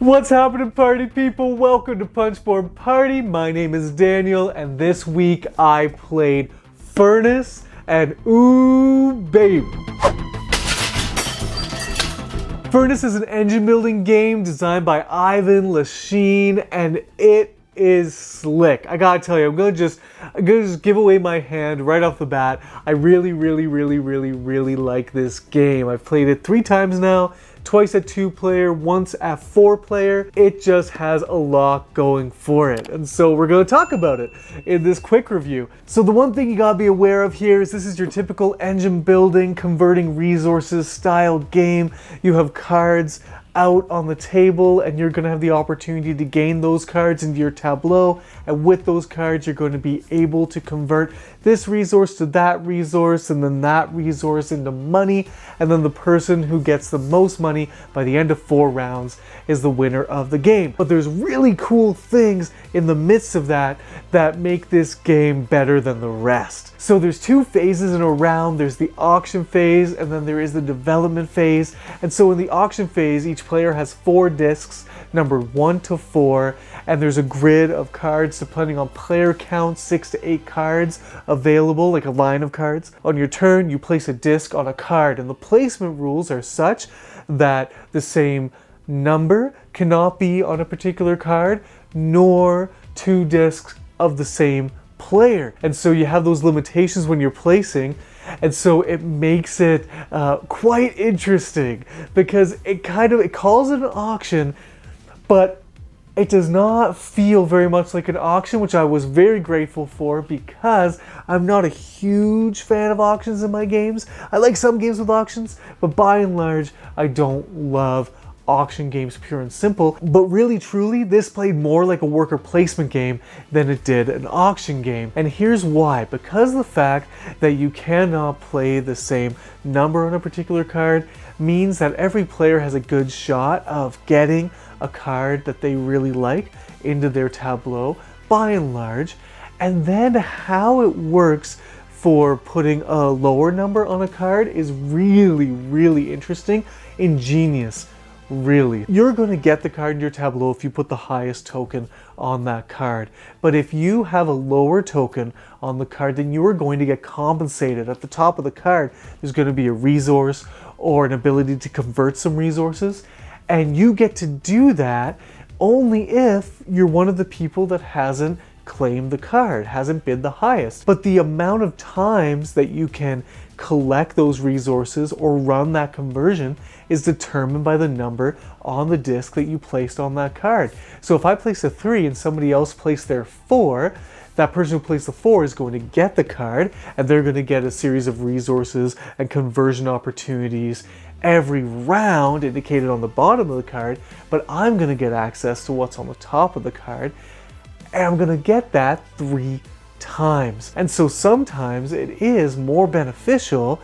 What's happening, party people? Welcome to Punchboard Party. My name is Daniel, and this week I played Furnace, and ooh, babe. Furnace is an engine building game designed by Ivan Lashine, and it is slick. I gotta tell you, I'm gonna just give away my hand right off the bat. I really like this game. I've played it 3 times now. Twice at 2-player, once at 4-player. It just has a lot going for it. And so we're going to talk about it in this quick review. So the one thing you got to be aware of here is this is your typical engine building, converting resources style game. You have cards out on the table and you're going to have the opportunity to gain those cards into your tableau, and with those cards you're going to be able to convert this resource to that resource and then that resource into money, and then the person who gets the most money by the end of 4 rounds is the winner of the game. But there's really cool things in the midst of that make this game better than the rest. So there's 2 phases in a round. There's the auction phase and then there is the development phase. And so in the auction phase, each player has 4 discs, numbered 1 to 4, and there's a grid of cards depending on player count, 6 to 8 cards available, like a line of cards. On your turn, you place a disc on a card, and the placement rules are such that the same number cannot be on a particular card, nor 2 discs of the same player. And so you have those limitations when you're placing, and so it makes it quite interesting because it calls it an auction, but it does not feel very much like an auction, which I was very grateful for because I'm not a huge fan of auctions in my games. I like some games with auctions, but by and large, I don't love auction games pure and simple. But really truly, this played more like a worker placement game than it did an auction game. And here's why. Because of the fact that you cannot play the same number on a particular card means that every player has a good shot of getting a card that they really like into their tableau by and large. And then how it works for putting a lower number on a card is really interesting, ingenious. Really. You're going to get the card in your tableau if you put the highest token on that card. But if you have a lower token on the card, then you are going to get compensated. At the top of the card, there's going to be a resource or an ability to convert some resources. And you get to do that only if you're one of the people that hasn't claimed the card, hasn't bid the highest. But the amount of times that you can collect those resources or run that conversion is determined by the number on the disc that you placed on that card. So if I place a 3 and somebody else placed their 4, that person who placed the 4 is going to get the card, and they're going to get a series of resources and conversion opportunities every round indicated on the bottom of the card, but I'm going to get access to what's on the top of the card, and I'm going to get that 3 times. And so sometimes it is more beneficial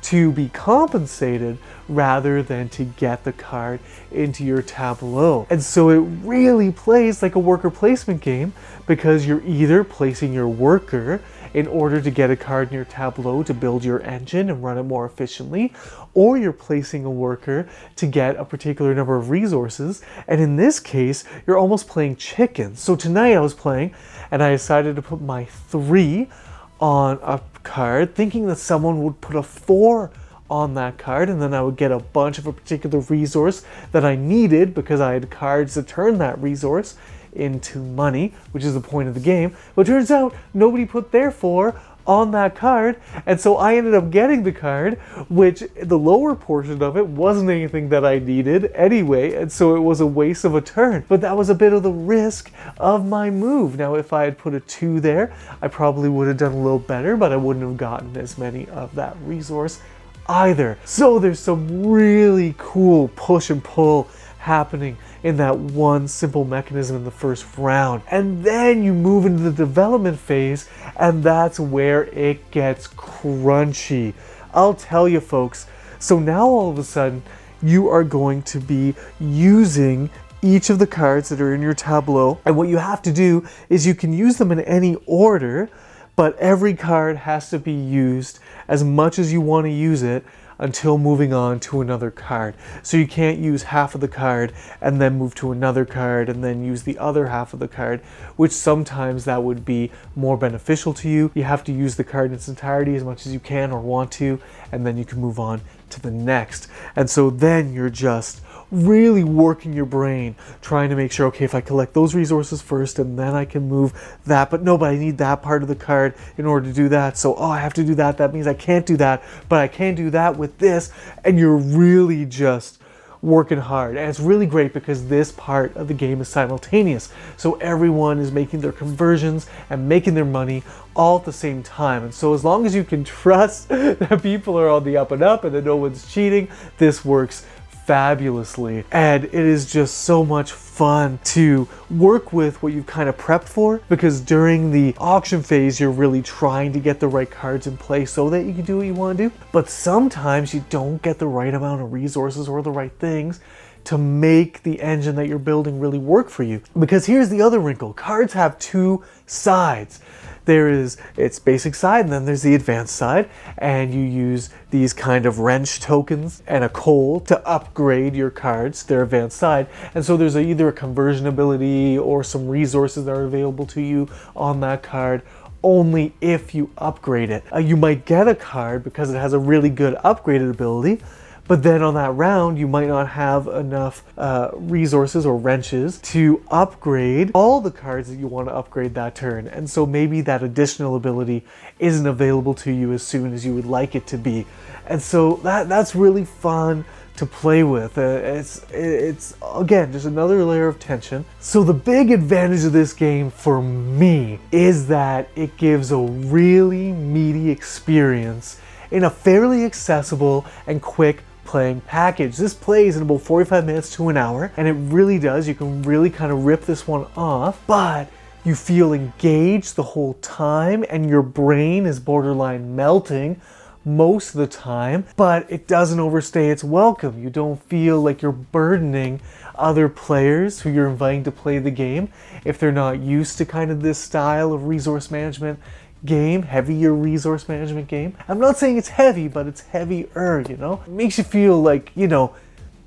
to be compensated rather than to get the card into your tableau. And so it really plays like a worker placement game because you're either placing your worker in order to get a card in your tableau to build your engine and run it more efficiently, or you're placing a worker to get a particular number of resources. And in this case, you're almost playing chicken. So tonight I was playing and I decided to put my 3 on a card, thinking that someone would put a 4 on that card, and then I would get a bunch of a particular resource that I needed because I had cards to turn that resource into money, which is the point of the game. But it turns out nobody put their 4 on that card, and so I ended up getting the card, which the lower portion of it wasn't anything that I needed anyway, and so it was a waste of a turn. But that was a bit of the risk of my move. Now if I had put a 2 there, I probably would have done a little better, but I wouldn't have gotten as many of that resource either. So there's some really cool push and pull happening in that one simple mechanism in the first round. And then you move into the development phase, and that's where it gets crunchy. I'll tell you folks. So now all of a sudden, you are going to be using each of the cards that are in your tableau, and what you have to do is you can use them in any order, but every card has to be used as much as you want to use it until moving on to another card. So you can't use half of the card and then move to another card and then use the other half of the card, which sometimes that would be more beneficial to you. You have to use the card in its entirety as much as you can or want to, and then you can move on to the next. And so then you're just really working your brain, trying to make sure, okay, if I collect those resources first and then I can move that, but no, but I need that part of the card in order to do that. So, oh, I have to do that. That means I can't do that, but I can do that with this. And you're really just working hard. And it's really great because this part of the game is simultaneous. So everyone is making their conversions and making their money all at the same time. And so as long as you can trust that people are on the up and up and that no one's cheating, this works fabulously. And it is just so much fun to work with what you've kind of prepped for, because during the auction phase you're really trying to get the right cards in play so that you can do what you want to do. But sometimes you don't get the right amount of resources or the right things to make the engine that you're building really work for you. Because here's the other wrinkle. Cards have two sides. There is its basic side, and then there's the advanced side, and you use these kind of wrench tokens and a coal to upgrade your cards, their advanced side. And so there's either a conversion ability or some resources that are available to you on that card only if you upgrade it. You might get a card because it has a really good upgraded ability, but then on that round, you might not have enough resources or wrenches to upgrade all the cards that you want to upgrade that turn. And so maybe that additional ability isn't available to you as soon as you would like it to be. And so that's really fun to play with. It's again, just another layer of tension. So the big advantage of this game for me is that it gives a really meaty experience in a fairly accessible and quick playing package. This plays in about 45 minutes to an hour, and it really does. You can really kind of rip this one off, but you feel engaged the whole time and your brain is borderline melting most of the time, but it doesn't overstay its welcome. You don't feel like you're burdening other players who you're inviting to play the game if they're not used to kind of this style of resource management game, heavier resource management game. I'm not saying it's heavy, but it's heavier, you know? It makes you feel like, you know,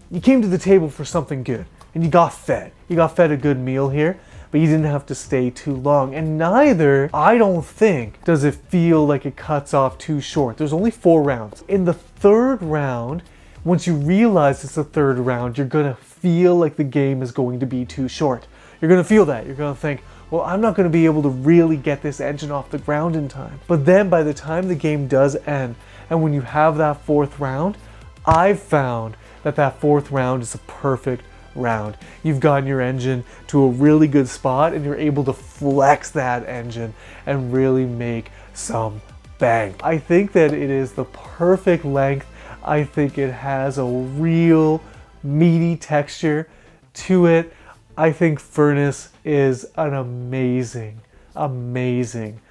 you came to the table for something good and you got fed. You got fed a good meal here, but you didn't have to stay too long. And neither, I don't think, does it feel like it cuts off too short. There's only 4 rounds. In the third round, once you realize it's the third round, you're gonna feel like the game is going to be too short. You're gonna feel that. You're gonna think, well, I'm not going to be able to really get this engine off the ground in time. But then by the time the game does end, and when you have that 4th round, I've found that that 4th round is a perfect round. You've gotten your engine to a really good spot, and you're able to flex that engine and really make some bank. I think that it is the perfect length. I think it has a real meaty texture to it. I think Furnace is an amazing, amazing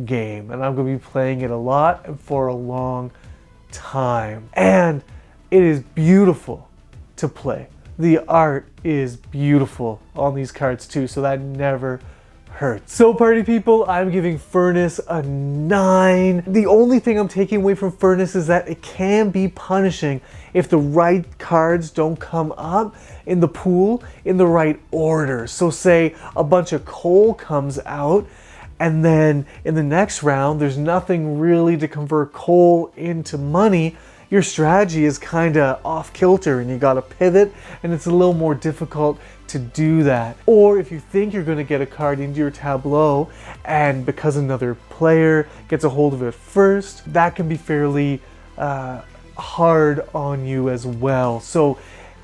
game, and I'm going to be playing it a lot and for a long time. And it is beautiful to play. The art is beautiful on these cards too, so that never hurts. So party people, I'm giving Furnace a 9. The only thing I'm taking away from Furnace is that it can be punishing if the right cards don't come up in the pool in the right order. So say a bunch of coal comes out, and then in the next round there's nothing really to convert coal into money. Your strategy is kind of off kilter and you got to pivot, and it's a little more difficult to do that. Or if you think you're going to get a card into your tableau, and because another player gets a hold of it first, that can be fairly hard on you as well. So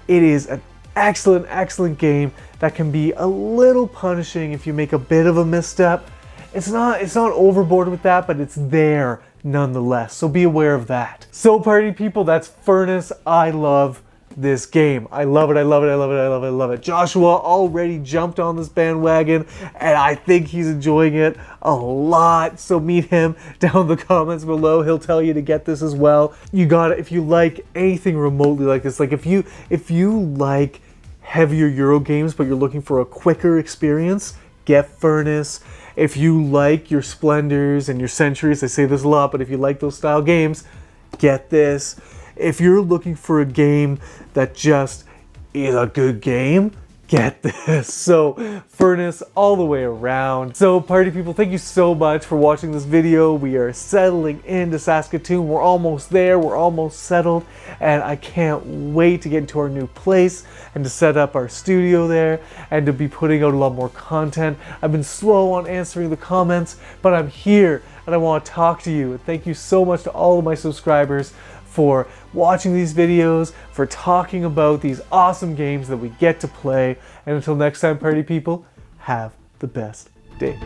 it is an excellent game that can be a little punishing if you make a bit of a misstep. It's not overboard with that, but it's there nonetheless. So be aware of that. So party people, that's Furnace. I love this game. I love it. I love it. I love it. I love it. I love it. Joshua already jumped on this bandwagon, and I think he's enjoying it a lot. So meet him down in the comments below. He'll tell you to get this as well. You got it. If you like anything remotely like this, like if you like heavier Euro games but you're looking for a quicker experience, get Furnace. If you like your Splendors and your Centuries, I say this a lot, but if you like those style games, get this. if you're looking for a game that just is a good game, get this. So Furnace all the way around. So party people, thank you so much for watching this video. We are settling into Saskatoon. We're almost there. We're almost settled. And I can't wait to get into our new place and to set up our studio there and to be putting out a lot more content. I've been slow on answering the comments, but I'm here and I want to talk to you. And thank you so much to all of my subscribers for watching these videos, for talking about these awesome games that we get to play. And until next time, party people, have the best day.